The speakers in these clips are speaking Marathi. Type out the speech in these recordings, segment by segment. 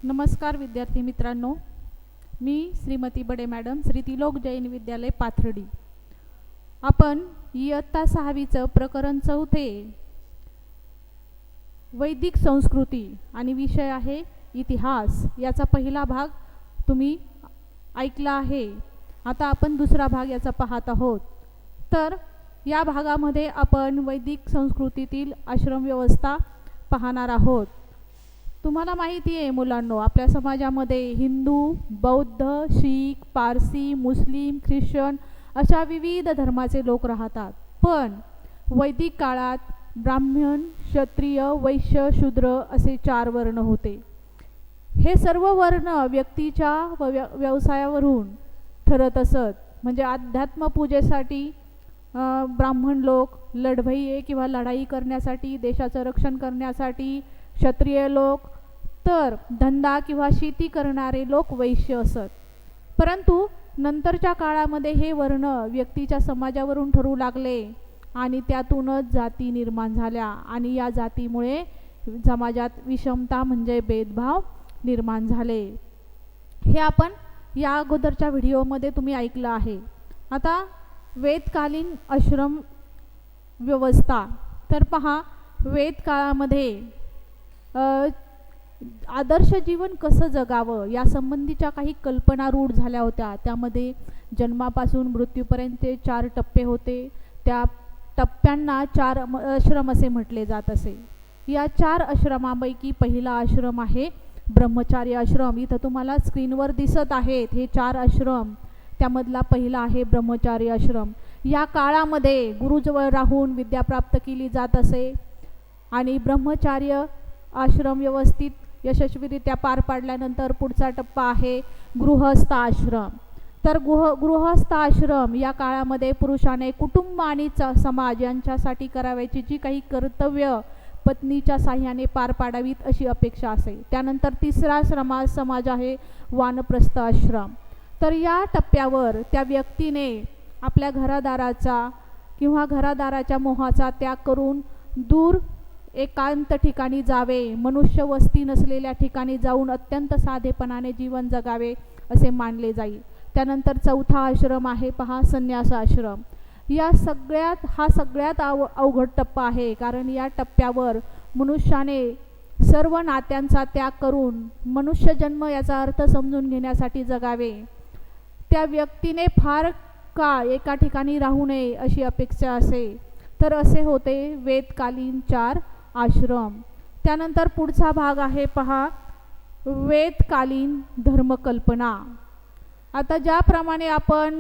नमस्कार विद्यार्थी मित्रांनो, मी श्रीमती बडे मॅडम, श्री तिलोक जैन विद्यालय पाथर्डी. आपण इयत्ता 6वीचं प्रकरण 4 वैदिक संस्कृती आणि विषय आहे इतिहास याचा पहिला भाग तुम्ही ऐकला आहे. आता आपण दुसरा भाग याचा पाहत आहोत. तर या भागामध्ये आपण वैदिक संस्कृतीतील आश्रम व्यवस्था पाहणार आहोत. तुम्हाला माहिती आहे मुलांनो, आपल्या समाजामध्ये हिंदू, बौद्ध, शीख, पारसी, मुस्लिम, ख्रिश्चन अशा विविध धर्माचे लोक राहतात. पण वैदिक काळात ब्राह्मण, क्षत्रिय, वैश्य, शूद्र असे 4 वर्ण होते. हे सर्व वर्ण व्यक्तीच्या व्यवसायावरून ठरत असत. म्हणजे अध्यात्म पूजेसाठी ब्राह्मण लोक, लढवय्ये किंवा लढाई करण्यासाठी, देशाचं रक्षण करण्यासाठी क्षत्रिय लोक, तर धंदा किंवा शेती करणारे लोक वैश्य असत. परंतु नंतरच्या काळामध्ये हे वर्ण व्यक्तीच्या समाजावरून ठरू लागले आणि त्यातूनच जाती निर्माण झाल्या आणि या जातीमुळे समाजात विषमता म्हणजे भेदभाव निर्माण झाले. हे आपण या अगोदरच्या व्हिडिओमध्ये तुम्ही ऐकलं आहे. आता वेदकालीन आश्रम व्यवस्था. तर पहा, वेद काळामध्ये आदर्श जीवन कसं जगावं या संबंधीच्या काही कल्पना रूढ झाल्या होत्या. त्यामध्ये जन्मापासून मृत्यूपर्यंतचे 4 टप्पे होते. त्या टप्प्यांना 4 आश्रम असे म्हटले जात असे. या 4 आश्रमांपैकी पहिला आश्रम आहे ब्रह्मचार्य आश्रम. इथं तुम्हाला स्क्रीनवर दिसत आहेत हे 4 आश्रम. त्यामधला पहिला आहे ब्रह्मचार्य आश्रम. या काळामध्ये गुरुजवळ राहून विद्या प्राप्त केली जात असे आणि ब्रह्मचार्य आश्रम व्यवस्थित यशस्वीरित्या पार पाडल्यानंतर पुढचा टप्पा आहे गृहस्थ आश्रम. तर गृहस्थ आश्रम या काळामध्ये पुरुषाने कुटुंब आणि समाज यांच्यासाठी करावयाची जी काही कर्तव्य पत्नीच्या साह्याने पार पाडावीत अशी अपेक्षा असे. त्यानंतर तिसरा समाज आहे वानप्रस्थ आश्रम. तर या टप्प्यावर त्या व्यक्तीने आपल्या घरादाराचा किंवा घरादाराच्या मोहाचा त्याग करून दूर एकांत ठिकाणी जावे, मनुष्य वस्ती नसलेल्या ठिकाणी जाऊन अत्यंत साधेपणाने जीवन जगावे असे मानले जाईल. त्यानंतर चौथा आश्रम आहे पहा, संन्यास आश्रम. हा सगळ्यात अवघड टप्पा आहे, कारण या टप्प्यावर मनुष्याने सर्व नात्यांचा त्याग करून मनुष्य जन्म याचा अर्थ समजून घेण्यासाठी जगावे. त्या व्यक्तीने फार काळ एका ठिकाणी राहू नये अशी अपेक्षा असे. तर असे होते वेदकालीन 4 आश्रम. त्यानंतर पुढचा भाग आहे पहा, वेदकालीन धर्मकल्पना. आता ज्याप्रमाणे आपण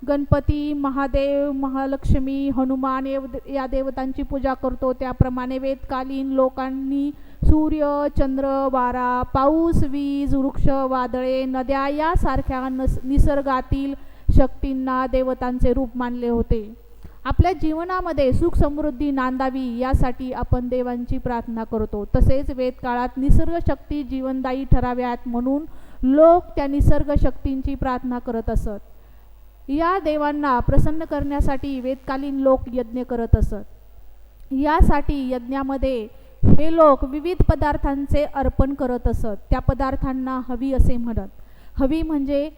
गणपती, महादेव, महालक्ष्मी, हनुमान या देवतांची पूजा करतो, त्याप्रमाणे वेदकालीन लोकांनी सूर्य, चंद्र, वारा, पाऊस, वीज, वृक्ष, वादळे, नद्या यासारख्या निसर्गातील शक्तींना देवतांचे रूप मानले होते. आपल्या जीवनामध्ये सुख समृद्धी नांदावी यासाठी आपण देवांची प्रार्थना करतो. तसेच वेदकाळात निसर्ग शक्ती जीवनदायी ठराव्यात म्हणून लोक त्या निसर्ग शक्तींची प्रार्थना करत असत. या देवांना प्रसन्न करण्यासाठी वेदकालीन लोक यज्ञ करत असत. यासाठी यज्ञामध्ये हे लोक विविध पदार्थांचे अर्पण करत असत. त्या पदार्थांना हवी असे म्हणत. हवी म्हणजे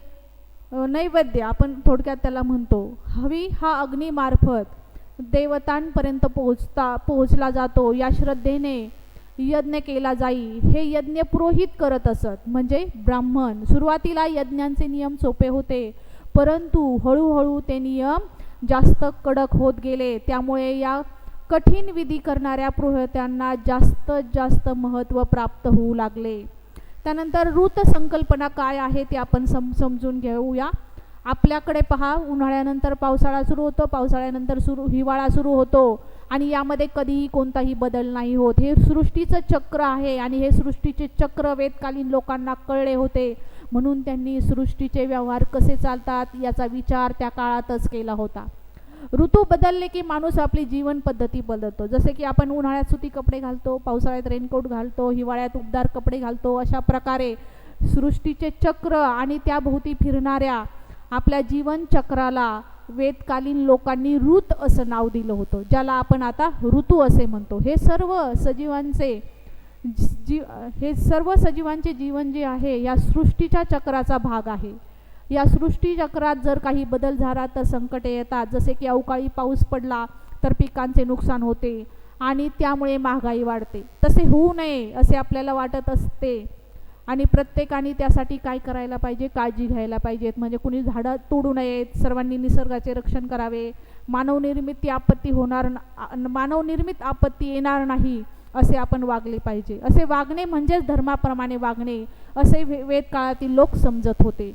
नैवेद्य, आपण त्याला म्हणतो. हवी हा अग्नीमार्फत देवतांपर्यंत पोहोचला जातो. या श्रद्धेने यज्ञ केला जाई. हे यज्ञ पुरोहित करत असत, म्हणजे ब्राह्मण. सुरुवातीला यज्ञांचे नियम सोपे होते, परंतु हळूहळू ते नियम जास्त कडक होत गेले. त्यामुळे या कठीण विधी करणाऱ्या पुरोहितांना जास्त महत्त्व प्राप्त होऊ लागले. त्यानंतर ऋत संकल्पना काय आहे ते आपण समजून घेऊया. आपल्याकडे पहा, उन्हाळ्यानंतर पावसाळा सुरू होतो, पावसाळ्यानंतर हिवाळा सुरू होतो आणि यामध्ये कधीही कोणताही बदल नाही होत. हे सृष्टीचं चक्र आहे आणि हे सृष्टीचे चक्र वेदकालीन लोकांना कळले होते, म्हणून त्यांनी सृष्टीचे व्यवहार कसे चालतात याचा विचार त्या काळातच केला होता. ऋतू बदलले की माणूस आपली जीवन पद्धती बदलतो. जसे की आपण उन्हाळ्यात सुती कपडे घालतो, पावसाळ्यात रेनकोट घालतो, हिवाळ्यात उबदार कपडे घालतो. अशा प्रकारे सृष्टीचे चक्र आणि त्याभोवती फिरणाऱ्या आपल्या जीवन चक्राला वेदकालीन लोकांनी ऋत असं नाव दिलं होतं, ज्याला आपण आता ऋतू असे म्हणतो. हे सर्व सजीवांचे हे सर्व सजीवांचे जीवन जे आहे या सृष्टीच्या चक्राचा भाग आहे. या सृष्टी चक्रात जर काही बदल झाला तर संकटे येतात. जसे की अवकाळी पाऊस पडला तर पिकांचे नुकसान होते आणि त्यामुळे महागाई वाढते. तसे होऊ नये असे आपल्याला वाटत असते आणि प्रत्येकाने त्यासाठी काय करायला पाहिजे, काळजी घ्यायला पाहिजेत. म्हणजे कुणी झाडं तोडू नयेत, सर्वांनी निसर्गाचे रक्षण करावे, मानवनिर्मित आपत्ती येणार नाही असे आपण वागले पाहिजे. असे वागणे म्हणजेच धर्माप्रमाणे वागणे असे वेदकाळातील लोक समजत होते.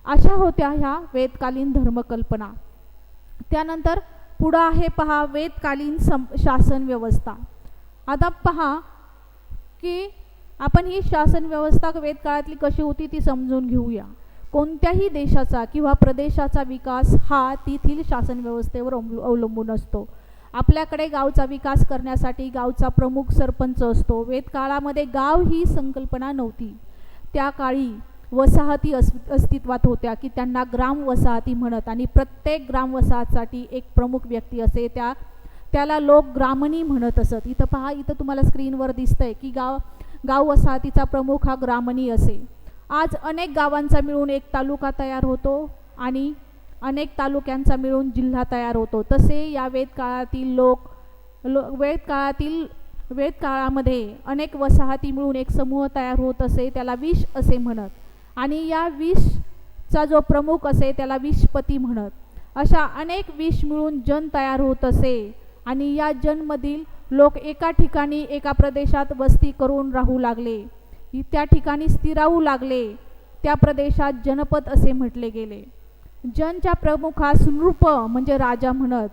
अशा होत्या ह्या वेदकालीन धर्मकल्पना. त्यानंतर पुढं आहे पहा वेदकालीन शासन व्यवस्था. आता पहा की आपण ही शासन व्यवस्था वेदकाळातली कशी होती ती समजून घेऊया. कोणत्याही देशाचा किंवा प्रदेशाचा विकास हा तेथील शासन व्यवस्थेवर अवलंबून असतो. आपल्याकडे गावचा विकास करण्यासाठी गावचा प्रमुख सरपंच असतो. वेदकाळामध्ये गाव ही संकल्पना नव्हती. त्या काळी वसाहती अस्तित्वात होत्या की त्यांना ग्राम वसाहती म्हणत आणि प्रत्येक ग्राम वसाहतीसाठी एक प्रमुख व्यक्ती असे, त्याला लोक ग्रामणी म्हणत असत. इथं पहा, इथं तुम्हाला स्क्रीनवर दिसतंय की गाव वसाहतीचा प्रमुख हा ग्रामणी असे. आज अनेक गावांचा मिळून एक तालुका तयार होतो आणि अनेक तालुक्यांचा मिळून जिल्हा तयार होतो. तसे या वेदकाळातील वेदकाळामध्ये अनेक वसाहती मिळून एक समूह तयार होत असे, त्याला विश असे म्हणत आणि या विशचा जो प्रमुख असे त्याला विशपती म्हणत. अशा अनेक विश मिळून जन तयार होत असे आणि या जनमधील लोक एका ठिकाणी एका प्रदेशात वस्ती करून राहू लागले, त्या ठिकाणी स्थिरावू लागले. त्या प्रदेशात जनपद असे म्हटले गेले. जनच्या प्रमुखास नृप म्हणजे राजा म्हणत.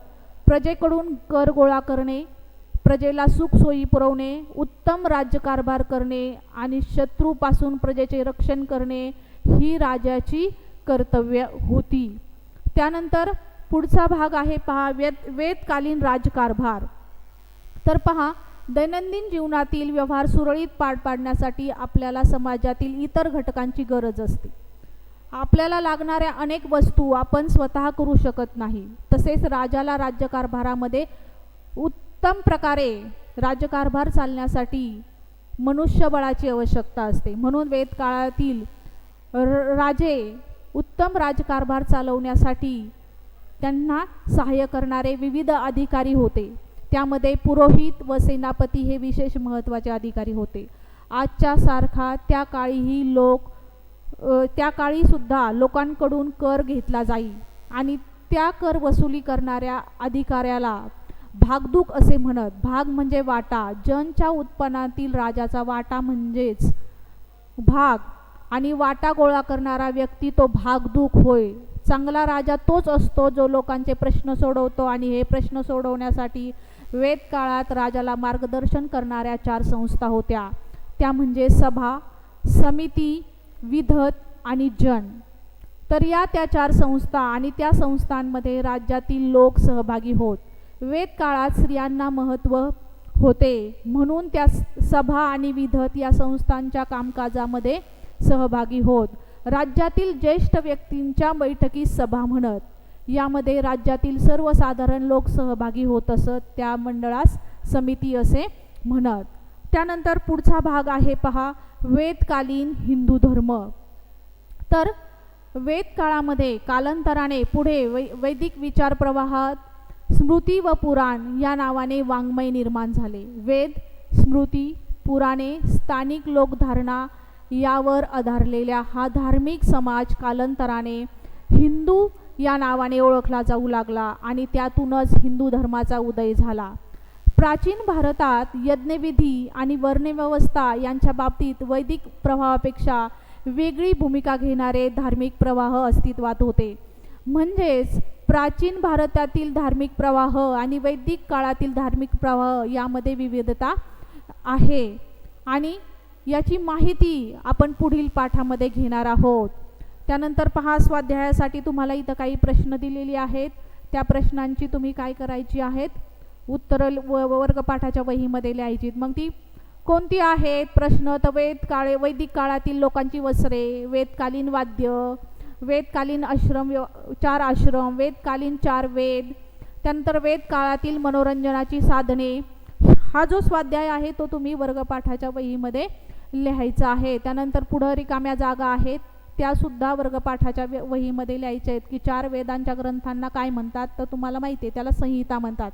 प्रजेकडून कर गोळा करणे, प्रजेला सुखसोयी पुरवणे, उत्तम राज्यकारभार करणे आणि शत्रूपासून प्रजेचे रक्षण करणे ही राजाची कर्तव्य होती. त्यानंतर पुढचा भाग आहे पहा वेदकालीन राजकारभार. तर पहा, दैनंदिन जीवनातील व्यवहार सुरळीत पार पाडण्यासाठी आपल्याला समाजातील इतर घटकांची गरज असते. आपल्याला लागणाऱ्या अनेक वस्तू आपण स्वतः करू शकत नाही. तसेच राजाला राज्यकारभारामध्ये उत्तम प्रकारे राज्यकारभार चालण्यासाठी मनुष्यबळाची आवश्यकता असते. म्हणून वेदकाळातील राजे उत्तम राज्यकारभार चालवण्यासाठी त्यांना सहाय्य करणारे विविध अधिकारी होते. त्यामध्ये पुरोहित व सेनापती हे विशेष महत्त्वाचे अधिकारी होते. आजच्या सारखा त्या काळी सुद्धा लोकांकडून कर घेतला जाई आणि त्या कर वसुली करणाऱ्या अधिकाऱ्याला भागदूक असे म्हणत. भाग म्हणजे वाटा. जनच्या उत्पन्नातील राजाचा वाटा म्हणजेच भाग आणि वाटा गोळा करणारा व्यक्ती तो भागदूक होय. चांगला राजा तोच असतो जो लोकांचे प्रश्न सोडवतो आणि हे प्रश्न सोडवण्यासाठी वेदकाळात राजाला मार्गदर्शन करणाऱ्या 4 संस्था होत्या. त्या म्हणजे सभा, समिती, विधत आणि जन. तर त्या 4 संस्था आणि त्या संस्थांमध्ये राज्यातील लोक सहभागी होत. वेदकाळात स्त्रियांना महत्त्व होते म्हणून त्या सभा आणि विधत या संस्थांच्या कामकाजामध्ये सहभागी होत. राज्यातील ज्येष्ठ व्यक्तींच्या बैठकीस सभा म्हणत. यामध्ये राज्यातील सर्वसाधारण लोक सहभागी होत असत. त्या मंडळास समिती असे म्हणत. त्यानंतर पुढचा भाग आहे पहा वेदकालीन हिंदू धर्म. तर वेदकाळामध्ये कालांतराने पुढे वैदिक विचार प्रवाहात स्मृती व पुराण या नावाने वाङ्मय निर्माण झाले. वेद, स्मृती, पुराणे, स्थानिक लोकधारणा यावर आधारलेला हा धार्मिक समाज कालांतराने हिंदू या नावाने ओळखला जाऊ लागला आणि त्यातूनच हिंदू धर्माचा उदय झाला. प्राचीन भारतात यज्ञविधी आणि वर्णव्यवस्था यांच्या बाबतीत वैदिक प्रवाहापेक्षा वेगळी भूमिका घेणारे धार्मिक प्रवाह अस्तित्वात होते. म्हणजेच प्राचीन भारतातील धार्मिक प्रवाह आणि वैदिक काळातील धार्मिक प्रवाह यामध्ये विविधता आहे आणि याची माहिती आपण पुढील पाठामध्ये घेणार आहोत. त्यानंतर पहा स्वाध्यायासाठी तुम्हाला इथं काही प्रश्न दिलेले आहेत. त्या प्रश्नांची तुम्ही काय करायची आहेत, उत्तरं वर्गपाठाच्या वहीमध्ये लिहायची. मग ती कोणती आहेत प्रश्न तर वैदिक काळातील लोकांची वस्त्रे, वेदकालीन वाद्य, वेदकालीन 4 आश्रम, वेदकालीन 4 वेद, त्यानंतर वेद काळातील मनोरंजनाची साधने हा जो स्वाध्याय आहे तो तुम्ही वर्गपाठाच्या वहीमध्ये लिहायचा आहे. त्यानंतर पुढं रिकाम्या जागा आहेत त्यासुद्धा वर्गपाठाच्या वहीमध्ये लिहायच्या आहेत की 4 वेदांच्या ग्रंथांना काय म्हणतात, तर तुम्हाला माहिती आहे त्याला संहिता म्हणतात.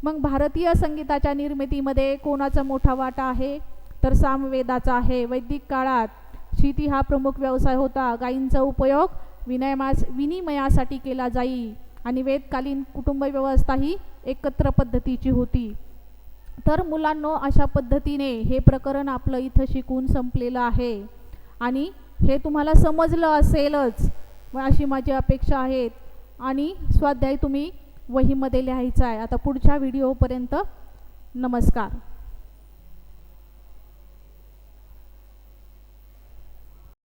मग भारतीय संगीताच्या निर्मितीमध्ये कोणाचा मोठा वाटा आहे, तर सामवेदाचा आहे. वैदिक काळात शेती हा प्रमुख व्यवसाय होता. गायींचा उपयोग विनिमयासाठी केला जाई आणि वेदकालीन कुटुंब व्यवस्था ही एकत्र पद्धतीची होती. तर मुलांनो, अशा पद्धतीने हे प्रकरण आपलं इथं शिकून संपलेलं आहे आणि हे तुम्हाला समजलं असेलच अशी माझी अपेक्षा आहे. आणि स्वाध्याय तुम्ही वहीमध्ये लिहायचा आहे. आता पुढच्या व्हिडिओपर्यंत नमस्कार.